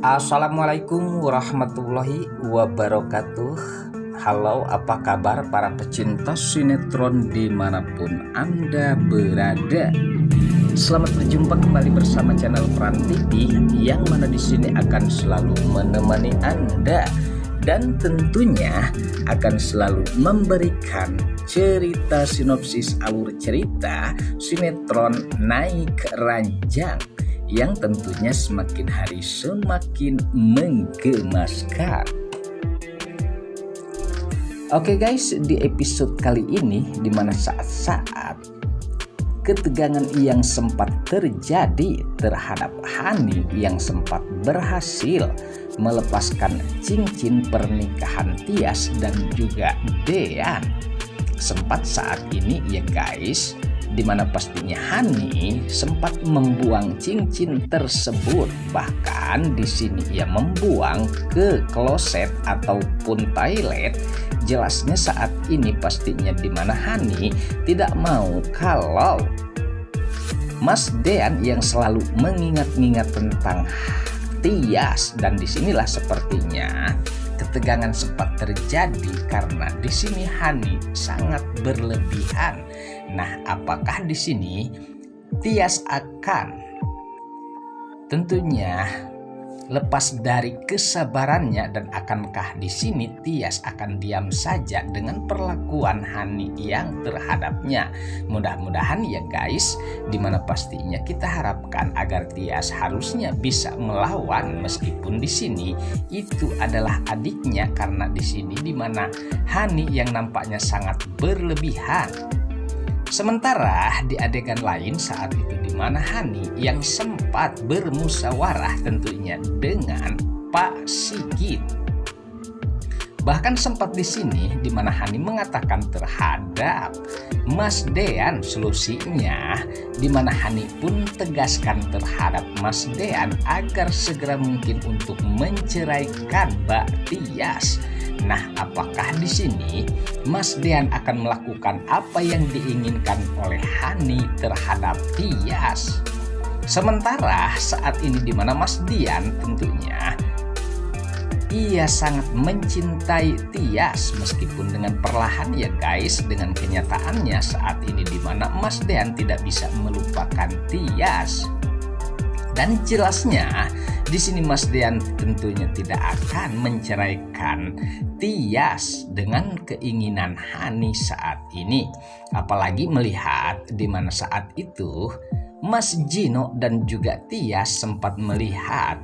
Assalamualaikum warahmatullahi wabarakatuh. Halo, apa kabar para pecinta sinetron dimanapun Anda berada? Selamat berjumpa kembali bersama channel Peran TV yang mana di sini akan selalu menemani Anda dan tentunya akan selalu memberikan cerita sinopsis alur cerita sinetron Naik Ranjang yang tentunya semakin hari semakin menggemaskan. Oke guys, di episode kali ini dimana saat-saat ketegangan yang sempat terjadi terhadap Hani yang sempat berhasil melepaskan cincin pernikahan Tias dan juga Dean. Sempat saat ini ya guys, dimana pastinya Hani sempat membuang cincin tersebut, bahkan di sini ia membuang ke kloset ataupun toilet. Jelasnya saat ini pastinya dimana Hani tidak mau kalau Mas Dean yang selalu mengingat-ingat tentang Tias, dan disinilah sepertinya ketegangan sempat terjadi karena di sini Hani sangat berlebihan. Nah, apakah di sini Tias akan tentunya lepas dari kesabarannya, dan akankah di sini Tias akan diam saja dengan perlakuan Hani yang terhadapnya? Mudah-mudahan ya guys, dimana pastinya kita harapkan agar Tias harusnya bisa melawan, meskipun di sini itu adalah adiknya, karena di sini dimana Hani yang nampaknya sangat berlebihan. Sementara di adegan lain saat itu di mana Hani yang sempat bermusyawarah tentunya dengan Pak Sigit. Bahkan sempat di sini di mana Hani mengatakan terhadap Mas Dean solusinya, di mana Hani pun tegaskan terhadap Mas Dean agar segera mungkin untuk menceraikan Mbak Tias. Nah, apakah di sini Mas Dean akan melakukan apa yang diinginkan oleh Hani terhadap Tias? Sementara saat ini di mana Mas Dean tentunya ia sangat mencintai Tias, meskipun dengan perlahan ya guys, dengan kenyataannya saat ini di mana Mas Dean tidak bisa melupakan Tias. Dan jelasnya di sini Mas Dean tentunya tidak akan menceraikan Tias dengan keinginan Hani saat ini. Apalagi melihat di mana saat itu Mas Gino dan juga Tias sempat melihat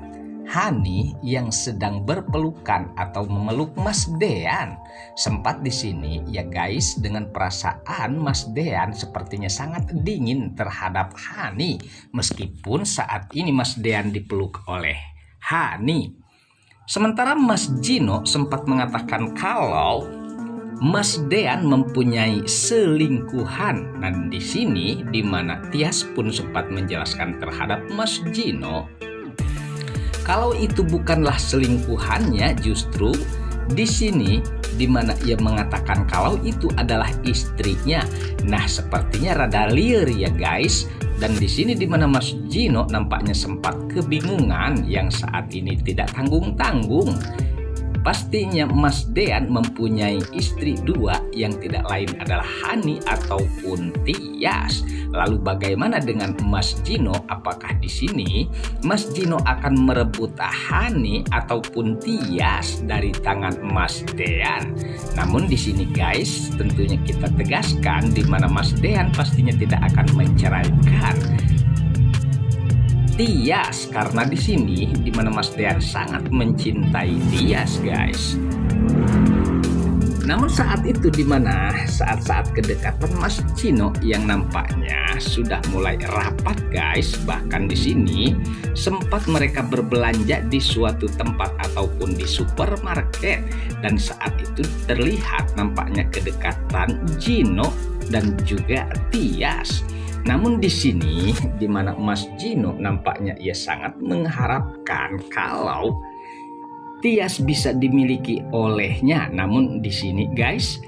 Hani yang sedang berpelukan atau memeluk Mas Dean. Sempat di sini ya guys, dengan perasaan Mas Dean sepertinya sangat dingin terhadap Hani, meskipun saat ini Mas Dean dipeluk oleh Hani. Sementara Mas Gino sempat mengatakan kalau Mas Dean mempunyai selingkuhan. Dan di sini di mana Tias pun sempat menjelaskan terhadap Mas Gino kalau itu bukanlah selingkuhannya, justru di sini di mana ia mengatakan kalau itu adalah istrinya. Nah, sepertinya rada liar ya guys. Dan di sini di mana Mas Gino nampaknya sempat kebingungan yang saat ini tidak tanggung-tanggung. Pastinya Mas Dean mempunyai istri dua yang tidak lain adalah Hani ataupun Tias. Lalu bagaimana dengan Mas Gino? Apakah di sini Mas Gino akan merebut Hani ataupun Tias dari tangan Mas Dean? Namun di sini guys, tentunya kita tegaskan di mana Mas Dean pastinya tidak akan menceraikan Tias, karena di sini di mana Mas Dean sangat mencintai Tias guys. Namun saat itu di mana saat-saat kedekatan Mas Gino yang nampaknya sudah mulai rapat guys, bahkan di sini sempat mereka berbelanja di suatu tempat ataupun di supermarket, dan saat itu terlihat nampaknya kedekatan Gino dan juga Tias. Namun di sini di mana Mas Gino nampaknya ia sangat mengharapkan kalau Tias bisa dimiliki olehnya. Namun di sini guys,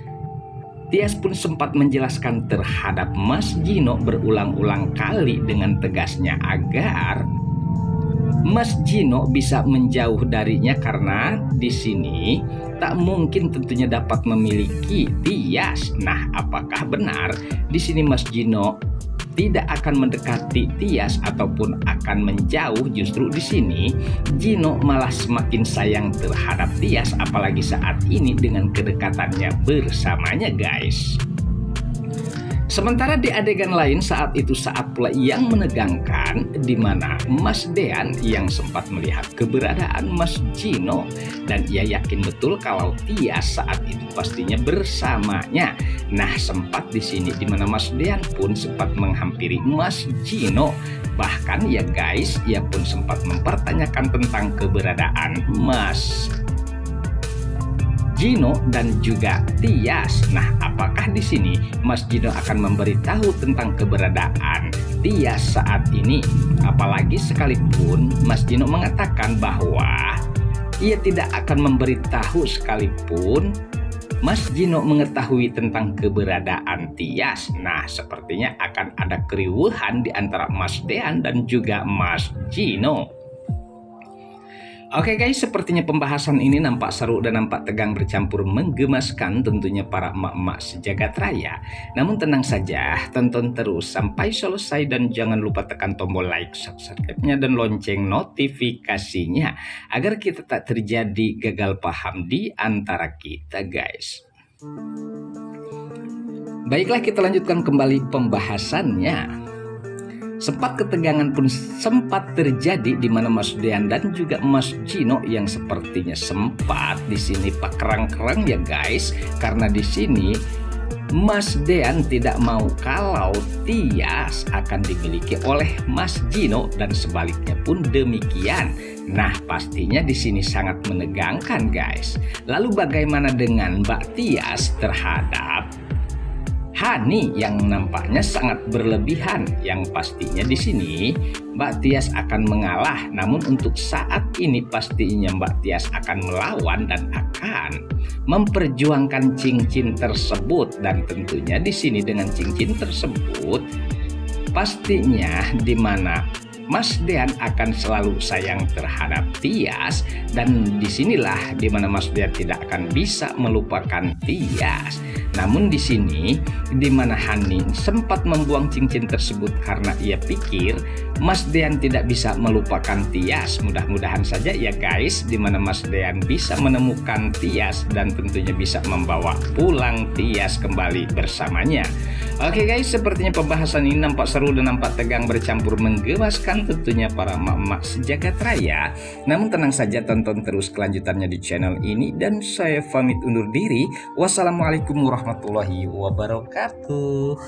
Tias pun sempat menjelaskan terhadap Mas Gino berulang-ulang kali dengan tegasnya agar Mas Gino bisa menjauh darinya karena di sini tak mungkin tentunya dapat memiliki Tias. Nah, apakah benar di sini Mas Gino tidak akan mendekati Tias ataupun akan menjauh? Justru di sini Gino malah semakin sayang terhadap Tias, apalagi saat ini dengan kedekatannya bersamanya, guys. Sementara di adegan lain saat itu saat pula yang menegangkan di mana Mas Dean yang sempat melihat keberadaan Mas Gino dan ia yakin betul kalau Tias saat itu pastinya bersamanya. Nah, sempat di sini di mana Mas Dean pun sempat menghampiri Mas Gino. Bahkan ya guys, ia pun sempat mempertanyakan tentang keberadaan Mas Gino dan juga Tias. Nah, apakah di sini Mas Gino akan memberitahu tentang keberadaan Tias saat ini? Apalagi sekalipun Mas Gino mengatakan bahwa ia tidak akan memberitahu sekalipun Mas Gino mengetahui tentang keberadaan Tias. Nah, sepertinya akan ada keriuhan di antara Mas Dean dan juga Mas Gino. Oke guys, sepertinya pembahasan ini nampak seru dan nampak tegang bercampur menggemaskan tentunya para emak-emak sejagat raya. Namun tenang saja, tonton terus sampai selesai dan jangan lupa tekan tombol like, subscribe-nya dan lonceng notifikasinya agar kita tak terjadi gagal paham di antara kita, guys. Baiklah, kita lanjutkan kembali pembahasannya. Sempat ketegangan pun sempat terjadi di mana Mas Dean dan juga Mas Gino yang sepertinya sempat di sini pakerang-kerang ya guys, karena di sini Mas Dean tidak mau kalau Tias akan dimiliki oleh Mas Gino dan sebaliknya pun demikian. Nah, pastinya di sini sangat menegangkan guys. Lalu bagaimana dengan Mbak Tias terhadap Hani yang nampaknya sangat berlebihan, yang pastinya di sini Mbak Tias akan mengalah. Namun untuk saat ini pastinya Mbak Tias akan melawan dan akan memperjuangkan cincin tersebut. Dan tentunya di sini dengan cincin tersebut pastinya di mana Mas Dean akan selalu sayang terhadap Tias, dan disinilah di mana Mas Dean tidak akan bisa melupakan Tias. Namun di sini di mana Hani sempat membuang cincin tersebut karena ia pikir Mas Dean tidak bisa melupakan Tias. Mudah-mudahan saja ya guys, di mana Mas Dean bisa menemukan Tias dan tentunya bisa membawa pulang Tias kembali bersamanya. Oke guys, sepertinya pembahasan ini nampak seru dan nampak tegang bercampur menggemaskan tentunya para emak-emak sejagat raya. Namun tenang saja, tonton terus kelanjutannya di channel ini dan saya pamit undur diri. Wassalamualaikum warahmatullahi wabarakatuh.